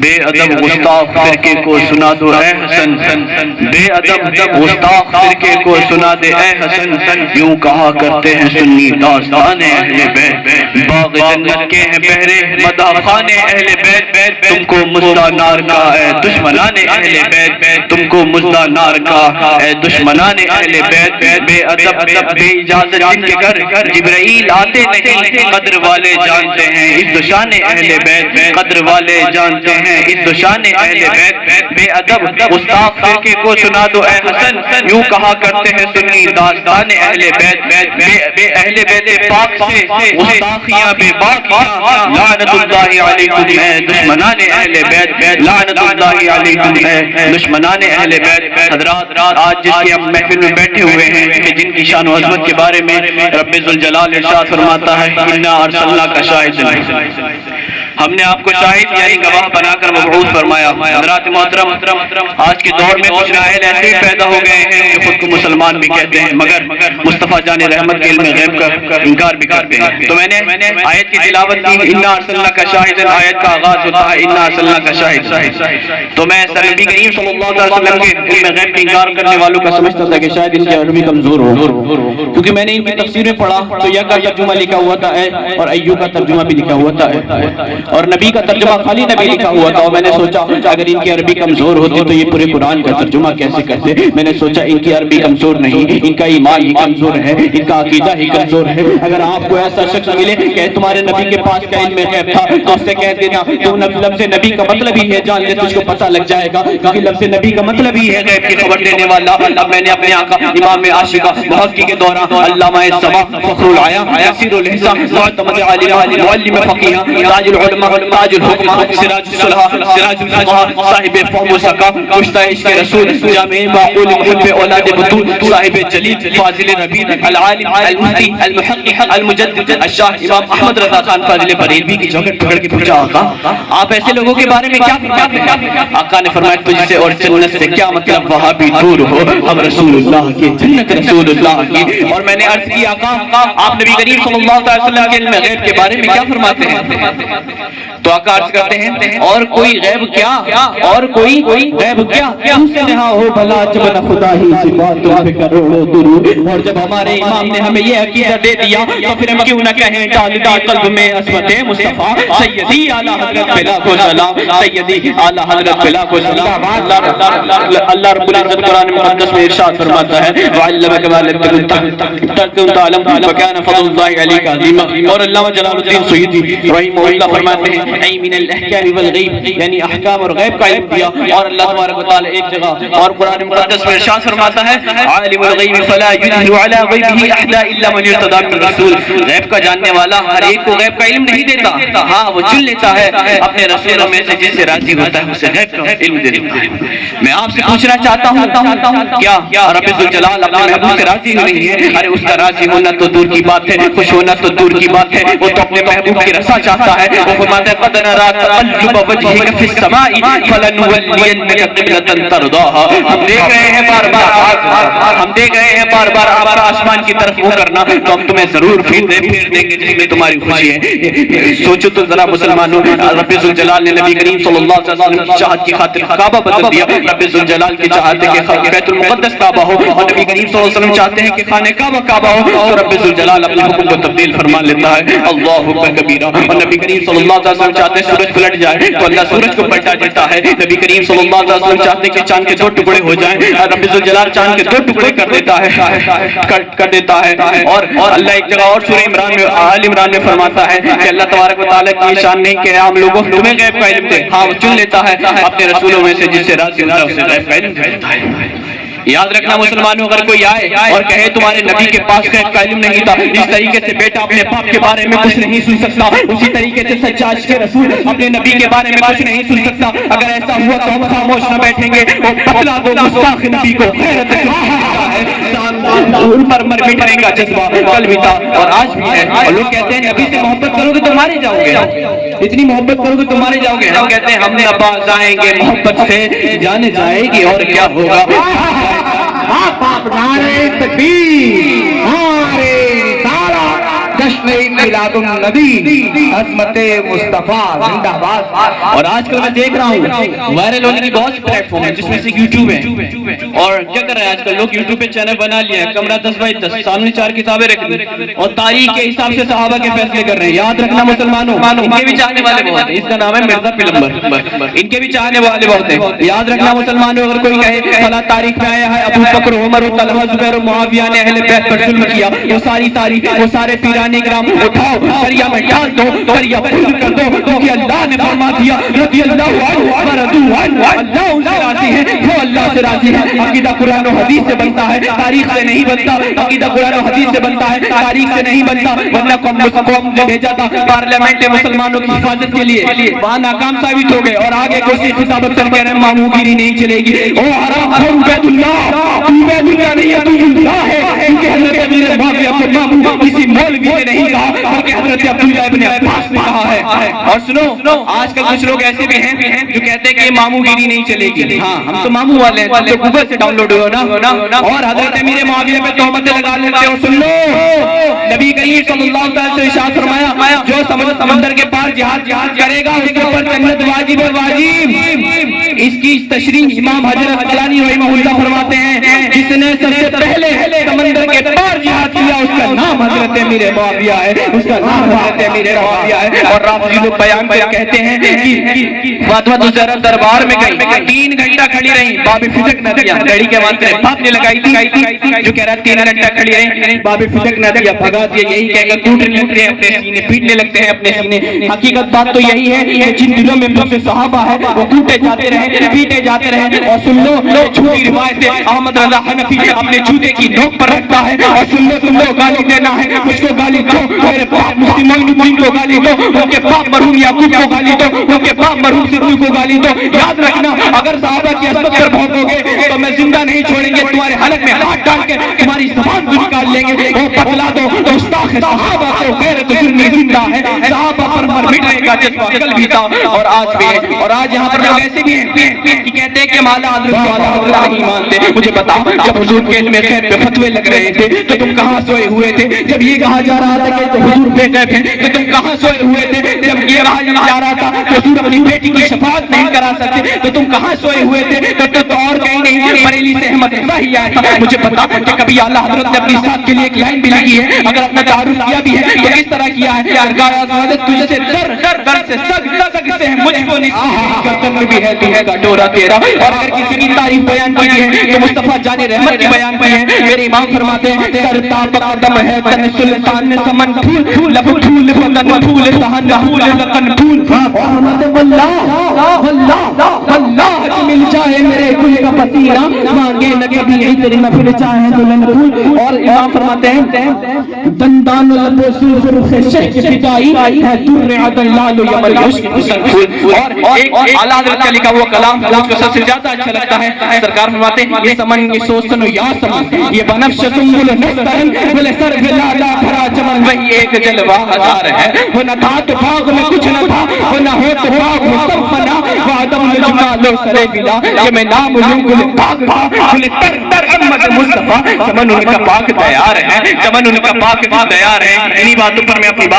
بے ادب گستاخ فرقے کو سنا دو اے حسن، بے ادب گستاخ فرقے کو سنا دے اے حسن، یوں کہا کرتے ہیں سنی داستان اہل بیت، باغ جنت کے ہیں بہرے مدح خان اہل بیت، تم کو مزدہ نار کا اے دشمنان اہل بیت، تم کو مزدہ نار کا اے دشمنان اہل بیت، بے ادب بے اجازت جن کے گھر جبرائیل آتے نہیں، قدر والے جانتے ہیں اس دشان اہل بیت، قدر والے جانتے ہیں اس دشان اہل بیت، بے ادب گستاخ فرقے کو سنا دو اے حسن، یوں کہا کرتے ہیں سنی داستان اہل بیت، بے اہل بیت پاک سے گستاخیاں بے باکیاں، لعنت اللہ علیکم اے دشمنان اہل بیت، لعنت اللہ علیکم اے دشمنان اہل بیت۔ حضرات آج جس کی ہم محفل میں بیٹھے ہوئے ہیں کہ جن کی شان و عظمت کے بارے میں رب ذوالجلال ارشاد فرماتا ہے انا ارسلناک شاہدا، ہم نے آپ کو شاہد یعنی گواہ بنا کر مبعوث فرمایا۔ حضرات محترم، آج کے دور میں کچھ نااہل ایسے پیدا ہو گئے ہیں جو خود کو مسلمان بھی کہتے ہیں مگر مصطفیٰ جان رحمت کے علم غیب کا انکار بھی کرتے ہیں۔ تو میں نے آیت کی تلاوت کی، انا ارسلناک شاہدا، آیت کا آغاز ہوتا ہے انا ارسلناک شاہدا، تو میں نبی کریم صلی اللہ علیہ وسلم کے علم غیب کا انکار کرنے والوں کا سمجھتا تھا کہ شاید ان کی عربی کمزور ہو، کیونکہ میں نے ان کی تفسیریں پڑھا تو یا کا ترجمہ لکھا ہوا تھا اے اور ایو کا ترجمہ بھی لکھا ہوا تھا اور نبی کا ترجمہ خالی نبی لکھا ہوا تھا، اور میں نے سوچا اگر ان کی عربی کمزور ہوتی تو یہ پورے قرآن کا ترجمہ کیسے کرتے۔ میں نے سوچا ان کی عربی کمزور نہیں، ان کا ایمان ہی کمزور ہے، ان کا عقیدہ ہی کمزور ہے۔ اگر آپ کو ایسا شخص ملے کہ تمہارے نبی کے پاس کا علم غیب تھا تو اس سے کہہ دینا تو لفظ نبی کا مطلب ہی ہے جان لے، تجھ کو پتہ لگ جائے گا، کیونکہ لفظ نبی کا مطلب ہی ہے غیب کی خبر دینے والا۔ اب میں نے اپنے آقا امام عاشقہ محقق کے دوران علامہ السما فخر العیا یسیر الحسا معتمد عالم معلم فقیہ تاج العلماء تاج الحکماء سراج الصلحاء سراج الفقہاء صاحب فہم و ثقہ کشتہ عشق رسول جامع معقول محب اولاد بطول صاحب جلیل فاضل ربیع العالم المفتی المحقق المجدد الشاہ امام احمد رضا خان فاضل بریلوی کی چوکٹ پکڑ کے پوچھا آقا آپ ایسے لوگوں کے بارے میں کیا فرماتے ہیں؟ آقا نے فرمایا تجھ سے اور جنت سے کیا مطلب، وہاں بھی دور ہو، ہم رسول اللہ کی جنت رسول اللہ کی۔ اور میں نے عرض کی آقا آپ نبی کریم صلی اللہ علیہ وسلم کے علم غیب کے بارے میں کیا فرماتے ہیں؟ تو آقا عرض کرتے ہیں اور کوئی غیب کیا، اور کوئی غیب کیا، ہم سے نہا ہو بھلا جب نہ خدا ہی سے باتوں پہ کروڑوں درود۔ اور جب ہمارے امام نے ہمیں یہ عقیدہ دے دیا تو پھر ہم کیوں نہ کہیں ڈال دی قلب میں عصمت مصطفیٰ سیدی اعلیٰ حضرت بلا کو سلام، سیدی اعلیٰ حضرت بلا کو سلام۔ اللہ رب العزت قرآن مقدس میں ارشاد فرماتا ہے وعلمک ما لم تکن تعلم وکان فضل اللہ علیک عظیما۔ اور علامہ جلال الدین سیوطی رحمہ اللہ فرماتے ہیں ای من الاحکام والغیب، یعنی احکام اور غیب کا علم دیا۔ اور اللہ تبارک و تعالی ایک جگہ اور قرآن مقدس میں ارشاد فرماتا ہے عالم الغیب فلا یظہر علی غیبہ احدا الا من ارتضی من رسول، غیب کا جاننے والا ہر ایک کو غیب کا علم نہیں دیتا، ہاں وہ چن لیتا ہے اپنے رسولوں میں سے جس سے راضی ہوتا ہے اسے غیب کا علم دے دیتا ہے۔ میں آپ سے پوچھنا چاہتا ہوں کیا رب ذوالجلال اپنے محبوب سے راضی نہیں ہے؟ ارے اس کا راضی ہونا تو دور کی بات ہے، خوش ہونا تو دور کی بات ہے، وہ تو اپنے محبوب کی رضا چاہتا ہے۔ وہ فرماتا ہے قد نری تقلب وجهك في السماء فلنولينك قبلة ترضاها۔ ہم دیکھ رہے ہیں بار بار آپ کا آسمان کی طرف منہ کرنا، تو ہم تمہیں ضرور پھیر دیں گے جس میں تمہاری خوشی ہے۔ سوچو تو ذرا مسلمانوں، رب ذوالجلال نے نبی کریم صلی اللہ علیہ وسلم کی چاہت کی خاطر کعبہ بدل دیا۔ رب ذوالجلال کی چاہت ہے کہ بیت المقدس کعبہ ہو، اور نبی کریم صلی اللہ علیہ وسلم چاہتے ہیں کہ خانہ کعبہ ہو، تو رب ذوالجلال اپنے حکم کو تبدیل فرما لیتا ہے اللہ اکبر کبیرہ۔ اور نبی کریم صلی اللہ علیہ وسلم چاہتے ہیں سورج پلٹ جائے تو اللہ سورج کو پلٹا دیتا ہے۔ نبی کریم صلی اللہ علیہ وسلم چاہتے ہیں کہ چاند کے 2 ٹکڑے ہو جائیں، رب ذوالجلال چاند کے 2 ٹکڑے کر دیتا ہے۔ اور اللہ ایک جگہ اور سورہ عمران میں آل عمران میں فرماتا ہے کہ اللہ تبارک و تعالیٰ کی شان نہیں کہ عام لوگوں تمہیں غیب کا علم دے، ہاں وہ چن لیتا ہے اپنے رسولوں میں سے جس سے راضی ہوتا ہے اسے غیب کا علم دیتا ہے۔ یاد رکھنا مسلمانوں، اگر کوئی آئے اور کہے تمہارے نبی کے پاس غیب کا علم نہیں تھا، جس طریقے سے بیٹا اپنے باپ کے بارے میں کچھ نہیں سن سکتا، اسی طریقے سے سچاج کے رسول اپنے نبی کے بارے میں کچھ نہیں سن سکتا، اگر ایسا ہوا تو ہم خاموش نہ بیٹھیں گے۔ وہ پتلا دو گستاخ نبی کو مر مٹنے کا جذبہ کل بھی تھا اور آج بھی ہے، اور لوگ کہتے ہیں نبی سے محبت کرو گے تو مارے جاؤ گے، اتنی محبت کرو گے تو مارے جاؤ گے۔ ہم کہتے ہیں ہم نے ابا جائیں گے محبت سے جانے جائے گی اور کیا ہوگا۔ باپ نعرے تکبیر، نعرے تالا جشن میلاد النبی عظمت مصطفیٰ زندہ باد۔ اور آج کل میں دیکھ رہا ہوں وائرل ہونے کی بہت سی پلیٹ فارم ہے جس میں سے یوٹیوب ہے، اور کیا کر رہے ہیں آج کل لوگ یوٹیوب پہ چینل بنا لیا ہے، کمرہ 10x10، سامنے 4 کتابیں رکھ لی اور تاریخ کے حساب سے صحابہ کے فیصلے کر رہے ہیں۔ یاد رکھنا مسلمانوں، ان کے بھی چاہنے والے بہت ہیں، اس کا نام ہے مرزا پیغمبر، ان کے بھی چاہنے والے بہت ہیں۔ یاد رکھنا مسلمانوں، اگر کوئی کہے فلاں تاریخ میں آیا ہے ابو بکر عمر طلحہ زبیر و معاویہ نے اہل بیت پر ظلم کیا، وہ ساری تاریخ وہ سارے پیران کرام اٹھاؤ دریا میں ڈال دو، دریا بند کر دو، کیونکہ اللہ نے فرما دیا رضی اللہ عنہ ورضوا عنہ، اللہ ان سے راضی ہے، وہ اللہ سے راضی ہے۔ عقیدہ قرآن و حدیث سے بنتا ہے، تاریخ سے نہیں بنتا۔ عقیدہ قرآن و حدیث سے بنتا ہے، تاریخ سے نہیں بنتا، ورنہ قوم نے بھیجا تھا پارلیمنٹ مسلمانوں کی حفاظت کے لیے، وہاں ناکام ثابت ہو گئے، اور آگے کوئی خطابت کر کے ماموں گیری نہیں چلے گی۔ او حرام خور عبید اللہ، عبید اللہ نہیں ہے، تو اللہ ہے، کیونکہ حضرت امیر معاویہ کو ماموں کسی مولوی نے نہیں کہا بلکہ حضرت عبداللہ ابن عباس نے کہا ہے۔ اور سنو، آج کل کچھ لوگ ایسے بھی ہیں جو کہتے ہیں کہ یہ ماموں گیری نہیں چلے گی۔ ہاں ہم تو ماموں والے ہیں، تو گوگل سے ڈاؤن لوڈ ہو نا، اور حضرت امیر معاویہ پہ تہمتیں لگا لیتے ہو۔ سن لو، نبی کریم صلی اللہ علیہ وسلم سے ارشاد فرمایا جو سمندر کے پار جہاد کرے گا اس کے اوپر جنت واجب ہے، واجب۔ اس کی تشریح امام حجر اسقلانی رحمہ اللہ فرماتے ہیں جس نے سب سے پہلے سمندر کے پار جہاد کیا اس کا نام حضرت امیر معاویہ ہے، اس کا نام حضرت امیر معاویہ ہے۔ اور رافضی لوگ بیان پہ کہتے ہیں کہ فاطمہ زہرا دربار میں گئی، 3 گھنٹہ کھڑی رہی، باب فتق نہ دیا، گھڑی کے واسطے باپ نے لگائی تھی جو کہہ رہا 3 گھنٹہ کھڑی رہی، باب فتق نہ دیا، بھگا دیا، یہی کہہ کر ٹوٹنے لگتے ہیں اپنے سینے، پیٹنے لگتے ہیں اپنے سینے۔ حقیقت بات تو یہی ہے کہ جن دلوں میں بغض صحابہ ہے وہ ٹوٹے جاتے رہے، پیٹے جاتے رہے۔ اور سن لو، جھوٹی روایت ہے احمد رضا حنفی اپنے جوتے کی نوک پر رکھتا ہے، اور سن لو گالی دینا ہے مجھ کو گالی دو، میرے باپ مفتی معین الدین کو گالی دو، ان کے باپ مرحوم یعقوب کو گالی دو، ان کے باپ مرحوم صدیق کو گالی دو۔ یاد رکھنا اگر صحابہ کی عصمت پر بھونکو گے تو میں زندہ نہیں چھوڑیں گے، تمہارے حلق میں ہاتھ ڈال کے تمہاری زبان کو نکال لیں گے۔ وہ بتلا دو گستاخ صحابہ کو غیرت ظلم زندہ ہے، صحابہ پر مٹنے کا جذبہ کل بھی تھا اور آج بھی ہے۔ اور آج یہاں پر لوگ ایسے بھی ہیں کہ کہتے ہیں کہ مالا حضرت والا نہیں مانتے۔ مجھے بتاؤ جب حضور کے علم غیب پہ فتوے لگ رہے تھے تو تم کہاں سوئے ہوئے تھے؟ جب یہ کہا جا رہا تھا کہ حضور بے غیب ہیں تو تم کہاں سوئے ہوئے تھے؟ جب یہ کہا جا رہا تھا کہ حضور اپنی بیٹی کی شفاعت نہیں کرا سکتے تو تم کہاں سوئے ہوئے تھے؟ تو اور کہیں نہیں، بریلی سے احمد رضا ہی آیا تھا۔ مجھے بتا کہ کبھی اعلیٰ حضرت نے اپنی ذات کے لیے ایک لائن بھی لگی ہے، اگر اپنا تعارف کیا بھی ہے تو کس طرح کیا ہے؟ سرکار اعظم تجھ سے در سے سگ سے مجھ کو نہیں، گردن میں بھی ہے تو ہے ڈورا تیرا۔ اور اگر کسی کی تعریف بیان کی ہے تو مصطفیٰ جان رحمت کی بیان کی ہے۔ میرے امام فرماتے ہیں سر تاب قدم ہے تن سلطان میں سمن پھول لب پھول بدن پھول سہن پھول لقن پھول احمد واللہ واللہ جو مل جائے میرے گل کا پسینہ مانگے نہ کبھی عطر نہ پھر چاہے دلہن پھول۔ اور امام فرماتے ہیں دندان لب سرخ رخ شہ کی فدائی ہے در عدل لال یمل عشق حسن پھول۔ اور ایک اعلیٰ حضرت کا لکھا ہوا کلام اس کو سب سے زیادہ اچھا لگتا ہے۔ سرکار فرماتے ہیں یہ سمن یہ سوسن یا سمن یہ بنفش سنبل نسترن بل سر بلالا بھرا چمن وہی ایک جلوہ ہزار ہے۔ وہ نہ تھا تو باغ میں کچھ نہ تھا، وہ نہ ہو تو باغ میں سب فنا، وہ آدم میں جمال و سرے بلا کہ میں نام لوں گل پاک پاک گل تر تر احمد مصطفیٰ۔ چمن ان کا پاک تیار ہے، چمن ان کا پاک تیار ہے۔ انہی باتوں پر میں اپنی بات